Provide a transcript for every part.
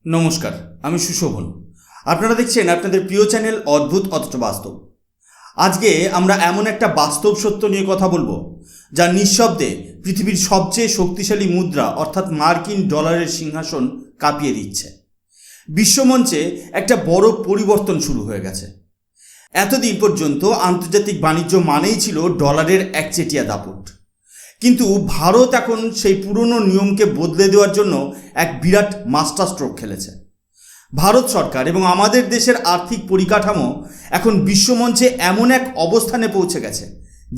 নমস্কার, আমি সুশোভন। আপনারা দেখছেন আপনাদের প্রিয় চ্যানেল অদ্ভুত অথচ বাস্তব। আজকে আমরা এমন একটা বাস্তব সত্য নিয়ে কথা বলবো যা নিঃশব্দে পৃথিবীর সবচেয়ে শক্তিশালী মুদ্রা অর্থাৎ মার্কিন ডলারের সিংহাসন কাঁপিয়ে দিচ্ছে। বিশ্বমঞ্চে একটা বড় পরিবর্তন শুরু হয়ে গেছে। এতদিন পর্যন্ত আন্তর্জাতিক বাণিজ্য মানেই ছিল ডলারের একচেটিয়া দাপট, কিন্তু ভারত এখন সেই পুরনো নিয়মকে বদলে দেওয়ার জন্য এক বিরাট মাস্টার স্ট্রোক খেলেছে। ভারত সরকার এবং আমাদের দেশের আর্থিক পরিকাঠামো এখন বিশ্বমঞ্চে এমন এক অবস্থানে পৌঁছে গেছে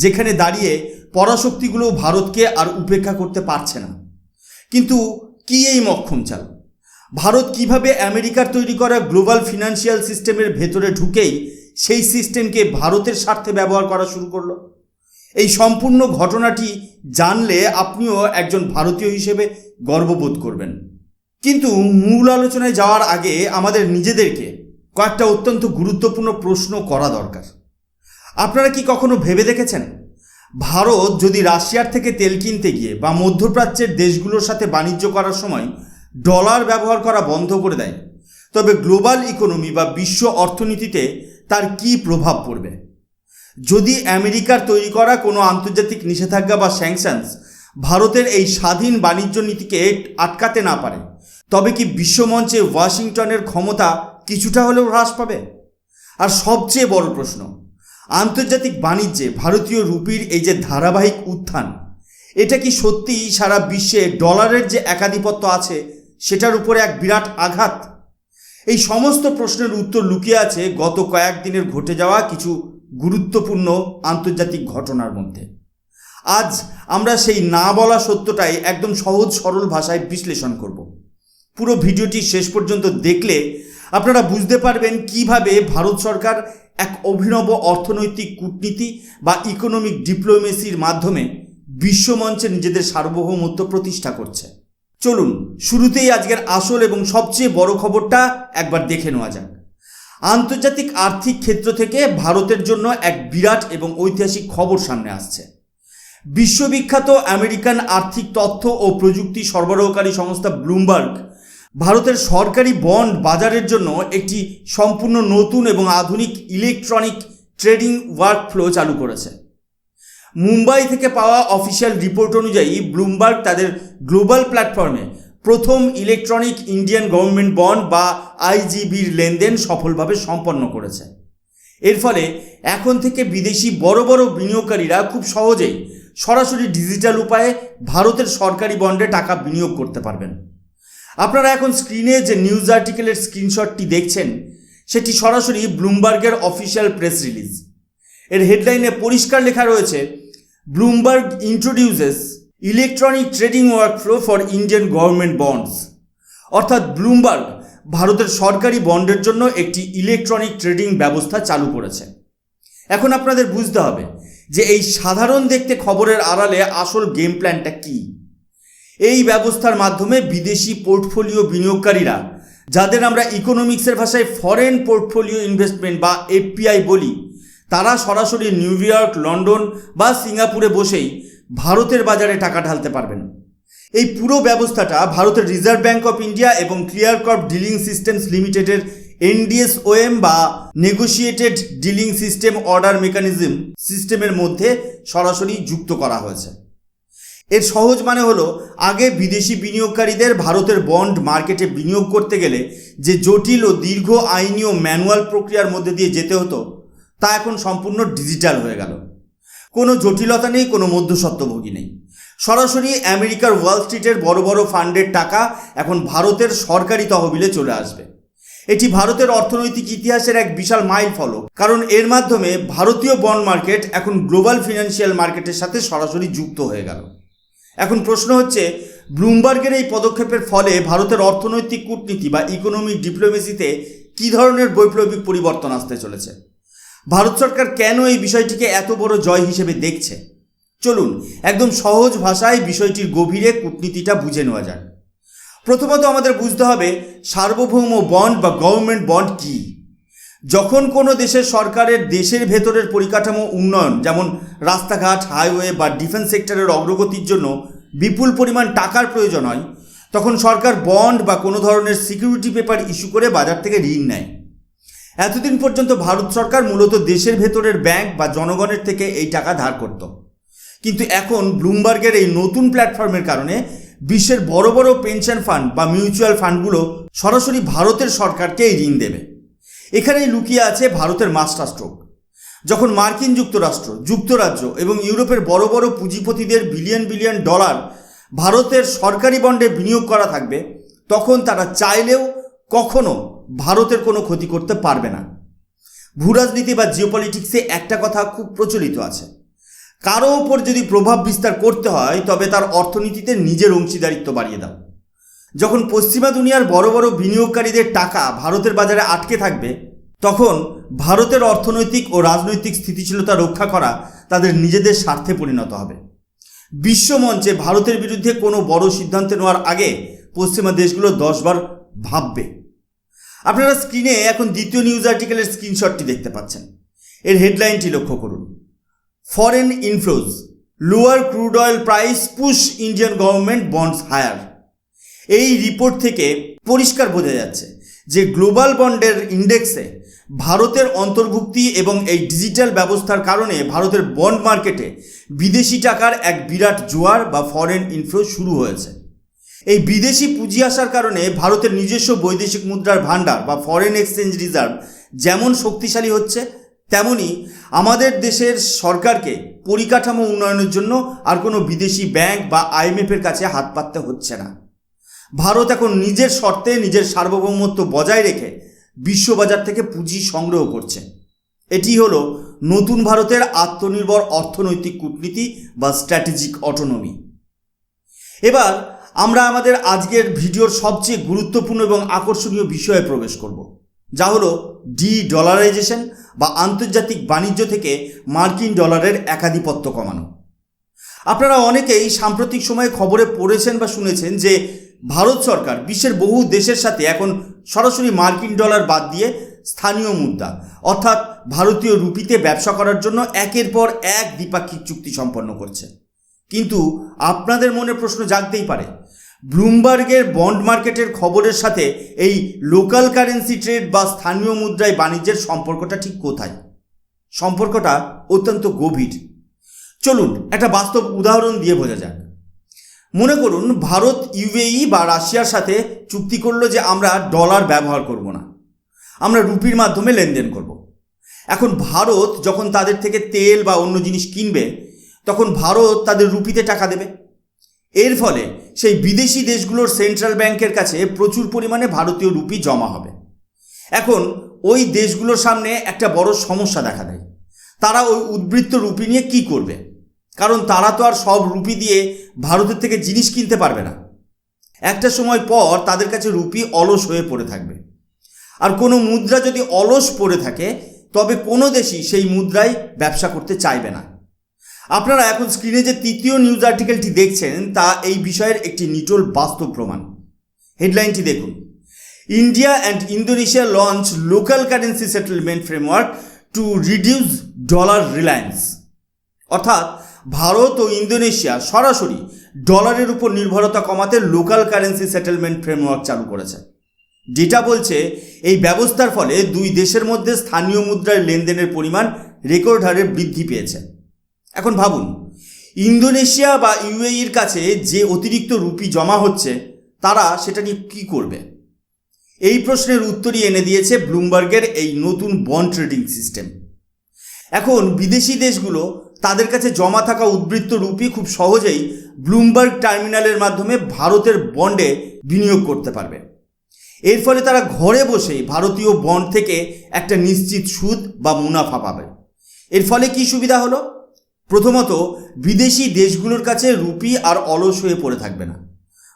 যেখানে দাঁড়িয়ে পরাশক্তিগুলো ভারতকে আর উপেক্ষা করতে পারছে না। কিন্তু কি এই মক্ষম চাল? ভারত কিভাবে আমেরিকার তৈরি করা গ্লোবাল ফিনান্সিয়াল সিস্টেমের ভেতরে ঢুকেই সেই সিস্টেমকে ভারতের স্বার্থে ব্যবহার করা শুরু করলো? এই সম্পূর্ণ ঘটনাটি জানলে আপনিও একজন ভারতীয় হিসেবে গর্ববোধ করবেন। কিন্তু মূল আলোচনায় যাওয়ার আগে আমাদের নিজেদেরকে কয়েকটা অত্যন্ত গুরুত্বপূর্ণ প্রশ্ন করা দরকার। আপনারা কি কখনো ভেবে দেখেছেন, ভারত যদি রাশিয়ার থেকে তেল কিনতে গিয়ে বা মধ্যপ্রাচ্যের দেশগুলোর সাথে বাণিজ্য করার সময় ডলার ব্যবহার করা বন্ধ করে দেয়, তবে গ্লোবাল ইকোনমি বা বিশ্ব অর্থনীতিতে তার কী প্রভাব পড়বে? যদি আমেরিকার তৈরি করা কোনো আন্তর্জাতিক নিষেধাজ্ঞা বা স্যাংশনস ভারতের এই স্বাধীন বাণিজ্য নীতিকে আটকাতে না পারে, তবে কি বিশ্বমঞ্চে ওয়াশিংটনের ক্ষমতা কিছুটা হলেও হ্রাস পাবে? আর সবচেয়ে বড় প্রশ্ন, আন্তর্জাতিক বাণিজ্যে ভারতীয় রুপির এই যে ধারাবাহিক উত্থান, এটা কি সত্যিই সারা বিশ্বে ডলারের যে একাধিপত্য আছে সেটার উপরে এক বিরাট আঘাত? এই সমস্ত প্রশ্নের উত্তর লুকিয়ে আছে গত কয়েকদিনের ঘটে যাওয়া কিছু গুরুত্বপূর্ণ আন্তর্জাতিক ঘটনার মধ্যে। আজ আমরা সেই না বলা সত্যটাই একদম সহজ সরল ভাষায় বিশ্লেষণ করব। পুরো ভিডিওটি শেষ পর্যন্ত দেখলে আপনারা বুঝতে পারবেন কিভাবে ভারত সরকার এক অভিনব অর্থনৈতিক কূটনীতি বা ইকোনমিক ডিপ্লোমেসির মাধ্যমে বিশ্বমঞ্চে নিজেদের সার্বভৌমত্ব প্রতিষ্ঠা করছে। চলুন শুরুতেই আজকের আসল এবং সবচেয়ে বড় খবরটা একবার দেখে নেওয়া যাক। আন্তর্জাতিক আর্থিক ক্ষেত্র থেকে ভারতের জন্য এক বিরাট এবং ঐতিহাসিক খবর সামনে আসছে। বিশ্ববিখ্যাত আমেরিকান আর্থিক তথ্য ও প্রযুক্তি সরবরাহকারী সংস্থা ব্লুমবার্গ ভারতের সরকারি বন্ড বাজারের জন্য একটি সম্পূর্ণ নতুন এবং আধুনিক ইলেকট্রনিক ট্রেডিং ওয়ার্কফ্লো চালু করেছে। মুম্বাই থেকে পাওয়া অফিসিয়াল রিপোর্ট অনুযায়ী ব্লুমবার্গ তাদের গ্লোবাল প্ল্যাটফর্মে প্রথম ইলেকট্রনিক ইন্ডিয়ান গভর্নমেন্ট বন্ড বা আইজিবির লেনদেন সফলভাবে সম্পন্ন করেছে। এর ফলে এখন থেকে বিদেশি বড় বড় বিনিয়োগকারীরা খুব সহজেই সরাসরি ডিজিটাল উপায়ে ভারতের সরকারি বন্ডে টাকা বিনিয়োগ করতে পারবেন। আপনারা এখন স্ক্রিনে যে নিউজ আর্টিকেলের স্ক্রিনশটটি দেখছেন সেটি সরাসরি ব্লুমবার্গের অফিসিয়াল প্রেস রিলিজ। এর হেডলাইনে পরিষ্কার লেখা রয়েছে, Bloomberg introduces electronic trading workflow for Indian government bonds. অর্থাৎ ব্লুমবার্গ ভারতের সরকারি বন্ডের জন্য একটি ইলেকট্রনিক ট্রেডিং ব্যবস্থা চালু করেছে। এখন আপনাদের বুঝতে হবে যে এই সাধারণ দেখতে খবরের আড়ালে আসল গেম প্ল্যানটা কী। এই ব্যবস্থার মাধ্যমে বিদেশি পোর্টফোলিও বিনিয়োগকারীরা, যাদের আমরা ইকোনমিক্সের ভাষায় ফরেন পোর্টফোলিও ইনভেস্টমেন্ট বা এফপিআই বলি, তারা সরাসরি নিউ ইয়র্ক, লন্ডন বা সিঙ্গাপুরে বসেই ভারতের বাজারে টাকা ঢালতে পারবেন। এই পুরো ব্যবস্থাটা ভারতের রিজার্ভ ব্যাঙ্ক অফ ইন্ডিয়া এবং ক্লিয়ার কর্প ডিলিং সিস্টেমস লিমিটেডের এনডিএসওএম বা negotiated dealing system order mechanism সিস্টেমের মধ্যে সরাসরি যুক্ত করা হয়েছে। এর সহজ মানে হলো, আগে বিদেশি বিনিয়োগকারীদের ভারতের বন্ড মার্কেটে বিনিয়োগ করতে গেলে যে জটিল ও দীর্ঘ আইনি ও ম্যানুয়াল প্রক্রিয়ার মধ্যে দিয়ে যেতে হতো, তা এখন সম্পূর্ণ ডিজিটাল হয়ে গেল। কোনো জটিলতা নেই, কোনো মধ্যস্বত্বভোগী নেই। সরাসরি আমেরিকার ওয়াল স্ট্রিটের বড় বড় ফান্ডের টাকা এখন ভারতের সরকারি তহবিলে চলে আসবে। এটি ভারতের অর্থনৈতিক ইতিহাসের এক বিশাল মাইল ফলক, কারণ এর মাধ্যমে ভারতীয় বন্ড মার্কেট এখন গ্লোবাল ফিনান্সিয়াল মার্কেটের সাথে সরাসরি যুক্ত হয়ে গেল। এখন প্রশ্ন হচ্ছে, ব্লুমবার্গের এই পদক্ষেপের ফলে ভারতের অর্থনৈতিক কূটনীতি বা ইকোনমিক ডিপ্লোমেসিতে কী ধরনের বৈপ্লবিক পরিবর্তন আসতে চলেছে? ভারত সরকার কেন এই বিষয়টিকে এত বড় জয় হিসেবে দেখছে? চলুন একদম সহজ ভাষায় বিষয়টির গভীরে কূটনীতিটা বুঝে নেওয়া যাক। প্রথমত আমাদের বুঝতে হবে সার্বভৌম বন্ড বা গভর্নমেন্ট বন্ড কী। যখন কোনো দেশের সরকারের দেশের ভেতরের পরিকাঠামো উন্নয়ন, যেমন রাস্তাঘাট, হাইওয়ে বা ডিফেন্স সেক্টরের অগ্রগতির জন্য বিপুল পরিমাণ টাকার প্রয়োজন হয়, তখন সরকার বন্ড বা কোনো ধরনের সিকিউরিটি পেপার ইস্যু করে বাজার থেকে ঋণ নেয়। এতদিন পর্যন্ত ভারত সরকার মূলত দেশের ভেতরের ব্যাংক বা জনগণের থেকে এই টাকা ধার করত। কিন্তু এখন ব্লুমবার্গের এই নতুন প্ল্যাটফর্মের কারণে বিশ্বের বড় বড় পেনশন ফান্ড বা মিউচুয়াল ফান্ডগুলো সরাসরি ভারতের সরকারকে এই ঋণ দেবে। এখানেই লুকিয়ে আছে ভারতের মাস্টার স্ট্রোক। যখন মার্কিন যুক্তরাষ্ট্র, যুক্তরাজ্য এবং ইউরোপের বড় বড় পুঁজিপতিদের বিলিয়ন বিলিয়ন ডলার ভারতের সরকারি বন্ডে বিনিয়োগ করা থাকবে, তখন তারা চাইলেও কখনো ভারতের কোনো ক্ষতি করতে পারবে না। ভূরাজনীতি বা জিওপলিটিক্সে একটা কথা খুব প্রচলিত আছে, কারো ওপর যদি প্রভাব বিস্তার করতে হয় তবে তার অর্থনীতিতে নিজের অংশীদারিত্ব বাড়িয়ে দাও। যখন পশ্চিমা দুনিয়ার বড় বড় বিনিয়োগকারীদের টাকা ভারতের বাজারে আটকে থাকবে, তখন ভারতের অর্থনৈতিক ও রাজনৈতিক স্থিতিশীলতা রক্ষা করা তাদের নিজেদের স্বার্থে পরিণত হবে। বিশ্বমঞ্চে ভারতের বিরুদ্ধে কোনো বড় সিদ্ধান্ত নেওয়ার আগে পশ্চিমা দেশগুলো 10 বার ভাববে। আপনারা স্ক্রিনে এখন দ্বিতীয় নিউজ আর্টিকেলের স্ক্রিনশটটি দেখতে পাচ্ছেন। এর হেডলাইনটি লক্ষ্য করুন, foreign inflows, lower crude oil price push Indian government bonds higher. এই রিপোর্ট থেকে পরিষ্কার বোঝা যাচ্ছে যে গ্লোবাল বন্ডের ইন্ডেক্সে ভারতের অন্তর্ভুক্তি এবং এই ডিজিটাল ব্যবস্থার কারণে ভারতের বন্ড মার্কেটে বিদেশি টাকার এক বিরাট জোয়ার বা ফরেন ইনফ্লো শুরু হয়েছে। এই বিদেশি পুঁজি আসার কারণে ভারতের নিজস্ব বৈদেশিক মুদ্রার ভাণ্ডার বা ফরেন এক্সচেঞ্জ রিজার্ভ যেমন শক্তিশালী হচ্ছে, তেমনি আমাদের দেশের সরকারকে পরিকাঠামো উন্নয়নের জন্য আর কোনো বিদেশি ব্যাংক বা আইএমএফের কাছে হাত পাততে হচ্ছে না। ভারত এখন নিজের শর্তে নিজের সার্বভৌমত্ব বজায় রেখে বিশ্ববাজার থেকে পুঁজি সংগ্রহ করছে। এটি হলো নতুন ভারতের আত্মনির্ভর অর্থনৈতিক কূটনীতি বা স্ট্র্যাটেজিক অটোনমি। এবার আমরা আমাদের আজকের ভিডিওর সবচেয়ে গুরুত্বপূর্ণ এবং আকর্ষণীয় বিষয়ে প্রবেশ করব, যা হলো ডলারাইজেশন বা আন্তর্জাতিক বাণিজ্য থেকে মার্কিন ডলারের একাধিপত্য কমানো। আপনারা অনেকেই সাম্প্রতিক সময়ে খবরে পড়েছেন বা শুনেছেন যে ভারত সরকার বিশ্বের বহু দেশের সাথে এখন সরাসরি মার্কিন ডলার বাদ দিয়ে স্থানীয় মুদ্রা অর্থাৎ ভারতীয় রুপিতে ব্যবসা করার জন্য একের পর এক দ্বিপাক্ষিক চুক্তি সম্পন্ন করছে। কিন্তু আপনাদের মনে প্রশ্ন জাগতেই পারে, ব্লুমবার্গের বন্ড মার্কেটের খবরের সাথে এই লোকাল কারেন্সি ট্রেড বা স্থানীয় মুদ্রায় বাণিজ্যের সম্পর্কটা ঠিক কোথায়? সম্পর্কটা অত্যন্ত গভীর। চলুন একটা বাস্তব উদাহরণ দিয়ে বোঝা যাক। মনে করুন ভারত ইউএই বা রাশিয়ার সাথে চুক্তি করলো যে আমরা ডলার ব্যবহার করব না, আমরা রুপির মাধ্যমে লেনদেন করব। এখন ভারত যখন তাদের থেকে তেল বা অন্য জিনিস কিনবে, তখন ভারত তাদের রুপিতে টাকা দেবে। এর ফলে সেই বিদেশি দেশগুলোর সেন্ট্রাল ব্যাংকের কাছে প্রচুর পরিমাণে ভারতীয় রুপি জমা হবে। এখন ওই দেশগুলোর সামনে একটা বড় সমস্যা দেখা দেয়, তারা ওই উদ্বৃত্ত রুপি নিয়ে কি করবে? কারণ তারা তো আর সব রুপি দিয়ে ভারতের থেকে জিনিস কিনতে পারবে না। একটা সময় পর তাদের কাছে রুপি অলস হয়ে পড়ে থাকবে। আর কোনো মুদ্রা যদি অলস পড়ে থাকে, তবে কোনো দেশই সেই মুদ্রায় ব্যবসা করতে চাইবে না। আপনারা এখন স্ক্রিনে যে তৃতীয় নিউজ আর্টিকেলটি দেখছেন তা এই বিষয়ের একটি নিটোল বাস্তব প্রমাণ। হেডলাইনটি দেখুন, India and Indonesia launch local currency settlement framework to reduce dollar Reliance. অর্থাৎ ভারত ও ইন্দোনেশিয়া সরাসরি ডলারের উপর নির্ভরতা কমাতে লোকাল কারেন্সি সেটেলমেন্ট ফ্রেমওয়ার্ক চালু করেছে। যেটা বলছে এই ব্যবস্থার ফলে দুই দেশের মধ্যে স্থানীয় মুদ্রার লেনদেনের পরিমাণ রেকর্ড হারে বৃদ্ধি পেয়েছে। এখন ভাবুন, ইন্দোনেশিয়া বা ইউএইর কাছে যে অতিরিক্ত রুপি জমা হচ্ছে, তারা সেটা নিয়ে কী করবে? এই প্রশ্নের উত্তরই এনে দিয়েছে ব্লুমবার্গের এই নতুন বন্ড ট্রেডিং সিস্টেম। এখন বিদেশি দেশগুলো তাদের কাছে জমা থাকা উদ্বৃত্ত রুপি খুব সহজেই ব্লুমবার্গ টার্মিনালের মাধ্যমে ভারতের বন্ডে বিনিয়োগ করতে পারবে। এর ফলে তারা ঘরে বসেই ভারতীয় বন্ড থেকে একটা নিশ্চিত সুদ বা মুনাফা পাবে। এর ফলে কি সুবিধা হলো? প্রথমত, বিদেশি দেশগুলোর কাছে রুপি আর অলস হয়ে পড়ে থাকবে না,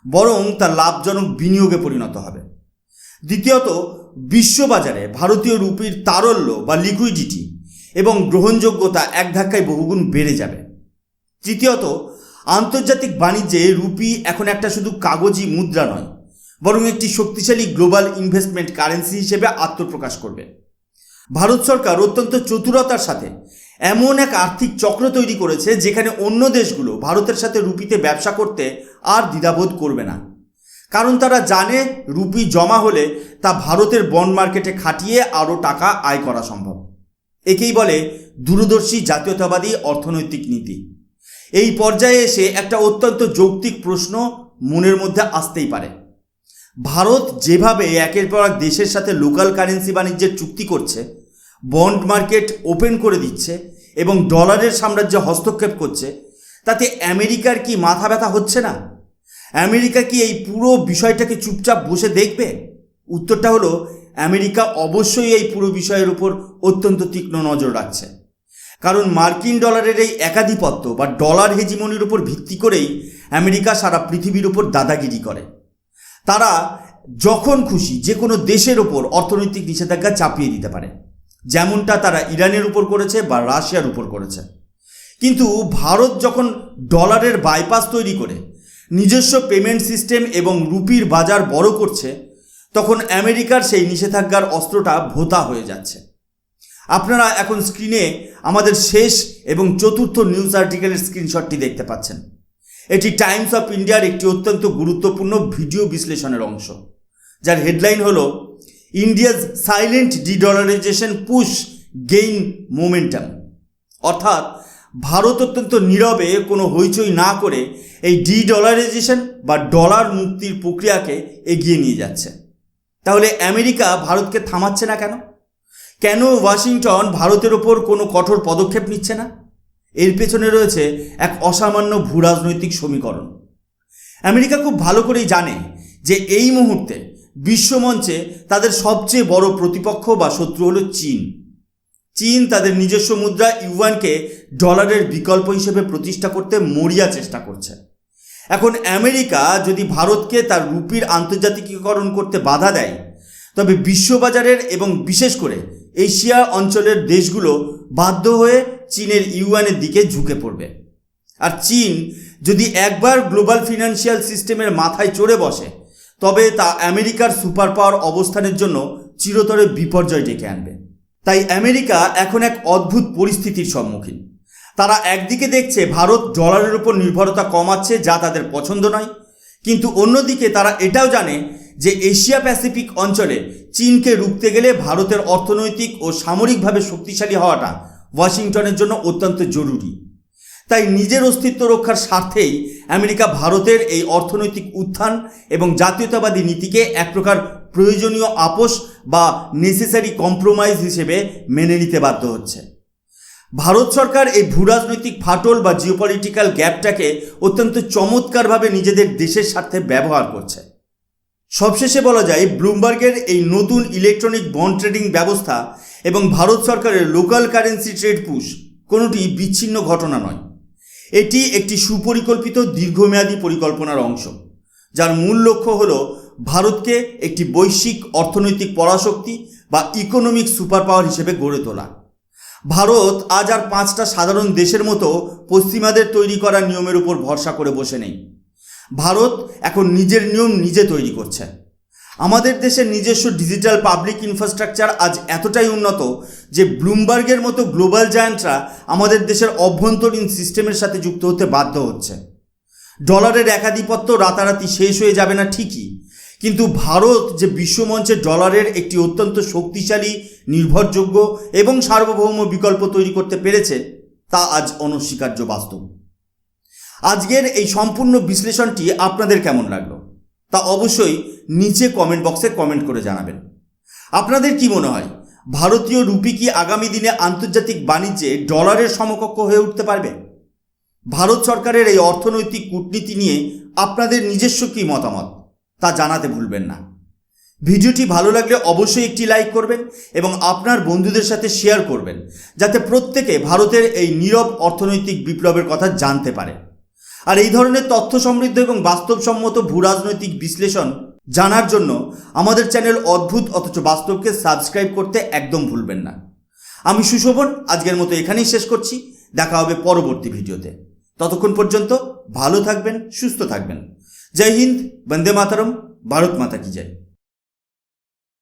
বরং তা লাভজনক বিনিয়োগে পরিণত হবে। দ্বিতীয়ত, বিশ্ববাজারে ভারতীয় রুপির তারল্য বা লিকুইডিটি এবং গ্রহণযোগ্যতা এক ধাক্কায় বহুগুণ বেড়ে যাবে। তৃতীয়ত, আন্তর্জাতিক বাণিজ্যে রুপি এখন একটা শুধু কাগজি মুদ্রা নয়, বরং একটি শক্তিশালী গ্লোবাল ইনভেস্টমেন্ট কারেন্সি হিসেবে আত্মপ্রকাশ করবে। ভারত সরকার অত্যন্ত চতুরতার সাথে এমন এক আর্থিক চক্র তৈরি করেছে যেখানে অন্য দেশগুলো ভারতের সাথে রুপিতে ব্যবসা করতে আর দ্বিধাবোধ করবে না। কারণ তারা জানে রুপি জমা হলে তা ভারতের বন্ড মার্কেটে খাটিয়ে আরও টাকা আয় করা সম্ভব। একেই বলে দূরদর্শী জাতীয়তাবাদী অর্থনৈতিক নীতি। এই পর্যায়ে এসে একটা অত্যন্ত যৌক্তিক প্রশ্ন মনের মধ্যে আসতেই পারে। ভারত যেভাবে একের পর এক দেশের সাথে লোকাল কারেন্সি বাণিজ্যের চুক্তি করছে, বন্ড মার্কেট ওপেন করে দিচ্ছে এবং ডলারের সাম্রাজ্যে হস্তক্ষেপ করছে, তাতে আমেরিকার কি মাথা ব্যথা হচ্ছে না? আমেরিকা কি এই পুরো বিষয়টাকে চুপচাপ বসে দেখবে? উত্তরটা হলো আমেরিকা অবশ্যই এই পুরো বিষয়ের উপর অত্যন্ত তীক্ষ্ণ নজর রাখছে। কারণ মার্কিন ডলারের এই একাধিপত্য বা ডলার হেজিমনির উপর ভিত্তি করেই আমেরিকা সারা পৃথিবীর উপর দাদাগিরি করে। তারা যখন খুশি যে কোনো দেশের ওপর অর্থনৈতিক নিষেধাজ্ঞা চাপিয়ে দিতে পারে, যেমনটা তারা ইরানের উপর করেছে বা রাশিয়ার উপর করেছে। কিন্তু ভারত যখন ডলারের বাইপাস তৈরি করে নিজস্ব পেমেন্ট সিস্টেম এবং রুপির বাজার বড় করছে, তখন আমেরিকার সেই নিষেধাজ্ঞার অস্ত্রটা ভোঁতা হয়ে যাচ্ছে। আপনারা এখন স্ক্রিনে আমাদের শেষ এবং চতুর্থ নিউজ আর্টিকেলের স্ক্রিনশটটি দেখতে পাচ্ছেন। এটি টাইমস অফ ইন্ডিয়ার একটি অত্যন্ত গুরুত্বপূর্ণ ভিডিও বিশ্লেষণের অংশ, যার হেডলাইন হলো India's silent dedollarization push gain momentum. অর্থাৎ ভারত অত্যন্ত নীরবে কোনো হইচই না করে এই ডিডলারাইজেশন বা ডলার মুক্তির প্রক্রিয়াকে এগিয়ে নিয়ে যাচ্ছে। তাহলে আমেরিকা ভারতকে থামাচ্ছে না কেন? কেন ওয়াশিংটন ভারতের ওপর কোনো কঠোর পদক্ষেপ নিচ্ছে না? এর পেছনে রয়েছে এক অসামান্য ভূরাজনৈতিক সমীকরণ। আমেরিকা খুব ভালো করেই জানে যে এই মুহূর্তে বিশ্বমঞ্চে তাদের সবচেয়ে বড় প্রতিপক্ষ বা শত্রু হলো চীন। চীন তাদের নিজস্ব মুদ্রা ইউয়ানকে ডলারের বিকল্প হিসেবে প্রতিষ্ঠা করতে মরিয়া চেষ্টা করছে। এখন আমেরিকা যদি ভারতকে তার রুপির আন্তর্জাতিকীকরণ করতে বাধা দেয়, তবে বিশ্ববাজারের এবং বিশেষ করে এশিয়া অঞ্চলের দেশগুলো বাধ্য হয়ে চীনের ইউয়ানের দিকে ঝুঁকে পড়বে। আর চীন যদি একবার গ্লোবাল ফিনান্সিয়াল সিস্টেমের মাথায় চড়ে বসে, তবে তা আমেরিকার সুপার পাওয়ার অবস্থানের জন্য চিরতরে বিপর্যয় ডেকে আনবে। তাই আমেরিকা এখন এক অদ্ভুত পরিস্থিতির সম্মুখীন। তারা একদিকে দেখছে ভারত ডলারের উপর নির্ভরতা কমাচ্ছে, যা তাদের পছন্দ নয়, কিন্তু অন্যদিকে তারা এটাও জানে যে এশিয়া প্যাসিফিক অঞ্চলে চীনকে রুখতে গেলে ভারতের অর্থনৈতিক ও সামরিকভাবে শক্তিশালী হওয়াটা ওয়াশিংটনের জন্য অত্যন্ত জরুরি। তাই নিজের অস্তিত্ব রক্ষার স্বার্থেই আমেরিকা ভারতের এই অর্থনৈতিক উত্থান এবং জাতীয়তাবাদী নীতিকে এক প্রকার প্রয়োজনীয় আপোষ বা নেসেসারি কম্প্রোমাইজ হিসেবে মেনে নিতে বাধ্য হচ্ছে। ভারত সরকার এই ভূরাজনৈতিক ফাটল বা জিওপলিটিক্যাল গ্যাপটাকে অত্যন্ত চমৎকারভাবে নিজেদের দেশের স্বার্থে ব্যবহার করছে। সবশেষে বলা যায়, ব্লুমবার্গের এই নতুন ইলেকট্রনিক বন্ড ট্রেডিং ব্যবস্থা এবং ভারত সরকারের লোকাল কারেন্সি ট্রেড পুশ কোনোটি বিচ্ছিন্ন ঘটনা নয়। এটি একটি সুপরিকল্পিত দীর্ঘমেয়াদী পরিকল্পনার অংশ, যার মূল লক্ষ্য হল ভারতকে একটি বৈশ্বিক অর্থনৈতিক পরাশক্তি বা ইকোনমিক সুপার পাওয়ার হিসেবে গড়ে তোলা। ভারত আজ আর 5টা সাধারণ দেশের মতো পশ্চিমাদের তৈরি করা নিয়মের উপর ভরসা করে বসে নেই। ভারত এখন নিজের নিয়ম নিজে তৈরি করছে। আমাদের দেশের নিজস্ব ডিজিটাল পাবলিক ইনফ্রাস্ট্রাকচার আজ এতটাই উন্নত যে ব্লুমবার্গের মতো গ্লোবাল জায়ান্টরা আমাদের দেশের অভ্যন্তরীণ সিস্টেমের সাথে যুক্ত হতে বাধ্য হচ্ছে। ডলারের একাধিপত্য রাতারাতি শেষ হয়ে যাবে না ঠিকই, কিন্তু ভারত যে বিশ্বমঞ্চে ডলারের একটি অত্যন্ত শক্তিশালী, নির্ভরযোগ্য এবং সার্বভৌম বিকল্প তৈরি করতে পেরেছে, তা আজ অনস্বীকার্য বাস্তব। আজকের এই সম্পূর্ণ বিশ্লেষণটি আপনাদের কেমন লাগলো তা অবশ্যই নিচে কমেন্ট বক্সে কমেন্ট করে জানাবেন। আপনাদের কি মনে হয়, ভারতীয় রুপি কি আগামী দিনে আন্তর্জাতিক বাণিজ্যে ডলারের সমকক্ষ হয়ে উঠতে পারবে? ভারত সরকারের এই অর্থনৈতিক কূটনীতি নিয়ে আপনাদের নিজস্ব কী মতামত তা জানাতে ভুলবেন না। ভিডিওটি ভালো লাগলে অবশ্যই একটি লাইক করবেন এবং আপনার বন্ধুদের সাথে শেয়ার করবেন, যাতে প্রত্যেকে ভারতের এই নীরব অর্থনৈতিক বিপ্লবের কথা জানতে পারে। আর এই ধরনের তথ্য সমৃদ্ধ এবং বাস্তবসম্মত ভূরাজনৈতিক বিশ্লেষণ জানার জন্য আমাদের চ্যানেল অদ্ভুত অথচ বাস্তবকে সাবস্ক্রাইব করতে একদম ভুলবেন না। আমি সুশোভন আজকের মতো এখানেই শেষ করছি। দেখা হবে পরবর্তী ভিডিওতে। ততক্ষণ পর্যন্ত ভালো থাকবেন, সুস্থ থাকবেন। জয় হিন্দ, বন্দে মাতরম, ভারত মাতা কি জয়।